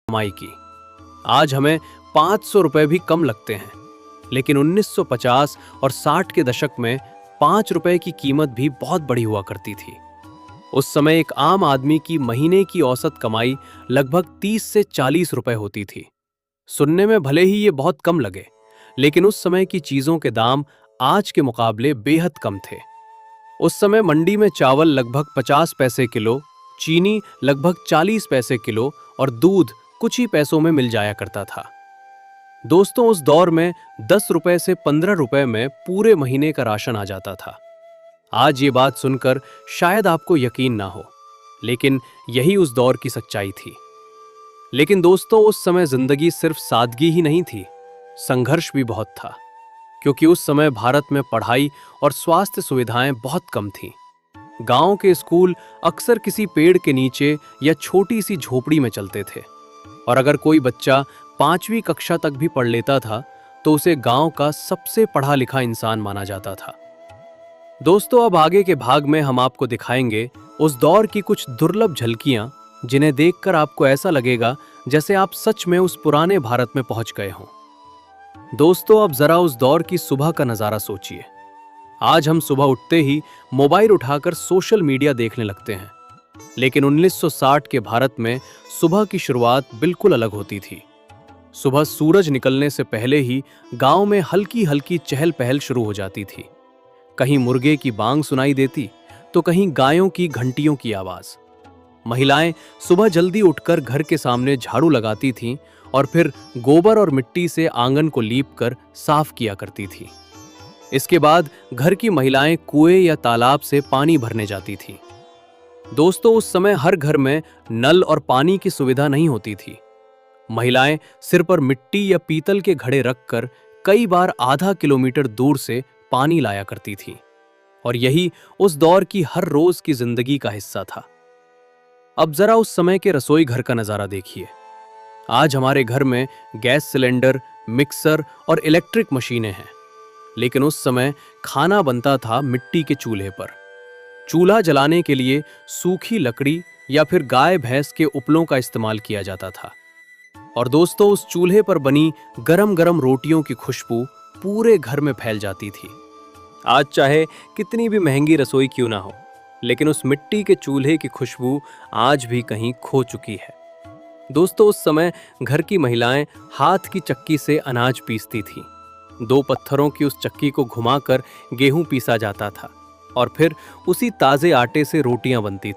कमाई की। आज हमें 500 रुपए भी कम लगते हैं, लेकिन 1950 और 60 के दशक में 5 रुपए की कीमत भी बहुत बड़ी हुआ करती थी। उस समय एक आम आदमी की महीने की औसत कमाई लगभग 30 से 40 रुपए होती थी। सुनने में भले ही ये बहुत कम लगे, लेकिन उस समय की चीजों के दाम आज के मुकाबले बेहद कम थे। उस समय मंडी में चावल लगभग 50 पैसे किलो, चीनी लगभग 40 पैसे किलो और दूध कुछ ही पैसों में मिल जाया करता था। दोस्तों, उस दौर में 10 रुपए से 15 रुपए में पूरे महीने का राशन आ जाता था। आज ये बात सुनकर शायद आपको यकीन ना हो, लेकिन यही उस दौर की सच्चाई थी। लेकिन दोस्तों, उस समय जिंदगी सिर्फ सादगी ही नहीं थी, संघर्ष भी बहुत था, क्योंकि उस समय भारत में पढ़ाई और स्वास्थ्य सुविधाएं बहुत कम थीं। गांव के स्कूल अक्सर किसी पेड़ के नीचे या छोटी सी झोपड़ी में चलते थे, और अगर कोई बच्चा 5वीं कक्षा तक भी पढ़ लेता था तो उसे गांव का सबसे पढ़ा लिखा इंसान माना जाता था। दोस्तों, अब आगे के भाग में हम आपको दिखाएंगे उस दौर की कुछ दुर्लभ झलकियां, जिन्हें देखकर आपको ऐसा लगेगा जैसे आप सच में उस पुराने भारत में पहुंच गए हों। दोस्तों, अब जरा उस दौर की सुबह का नजारा सोचिए। आज हम सुबह उठते ही मोबाइल उठाकर सोशल मीडिया देखने लगते हैं, लेकिन 1960 के भारत में सुबह की शुरुआत बिल्कुल अलग होती थी। सुबह सूरज निकलने से पहले ही गांव में हल्की हल्की चहल पहल शुरू हो जाती थी। कहीं मुर्गे की बांग सुनाई देती तो कहीं गायों की घंटियों की आवाज। महिलाएं सुबह जल्दी उठकर घर के सामने झाड़ू लगाती थीं और फिर गोबर और मिट्टी से आंगन को लीपकर साफ किया करती थीं। इसके बाद घर की महिलाएं कुएं या तालाब से पानी भरने जाती थीं। दोस्तों, उस समय हर घर में नल और पानी की सुविधा नहीं होती थी। महिलाएं सिर पर मिट्टी या पीतल के घड़े रखकर कई बार आधा किलोमीटर दूर से पानी लाया करती थीं, और यही उस दौर की हर रोज की जिंदगी का हिस्सा था। अब जरा उस समय के रसोई घर का नजारा देखिए। आज हमारे घर में गैस सिलेंडर, मिक्सर और इलेक्ट्रिक मशीनें हैं, लेकिन उस समय खाना बनता था मिट्टी के चूल्हे पर। चूल्हा जलाने के लिए सूखी लकड़ी या फिर गाय भैंस के उपलों का इस्तेमाल किया जाता था। और दोस्तों, उस चूल्हे पर बनी गरम गरम रोटियों की खुशबू पूरे घर में फैल जाती थी। आज चाहे कितनी भी महंगी रसोई क्यों ना हो, लेकिन उस मिट्टी के चूल्हे की खुशबू आज भी कहीं खो चुकी है। दोस्तों, उस समय घर की महिलाएं हाथ की चक्की से अनाज पीसती थीं। 2 पत्थरों की उस चक्की को घुमाकर गेहूं पीसा जाता था और फिर उसी ताजे आटे से रोटियां बनती थीं।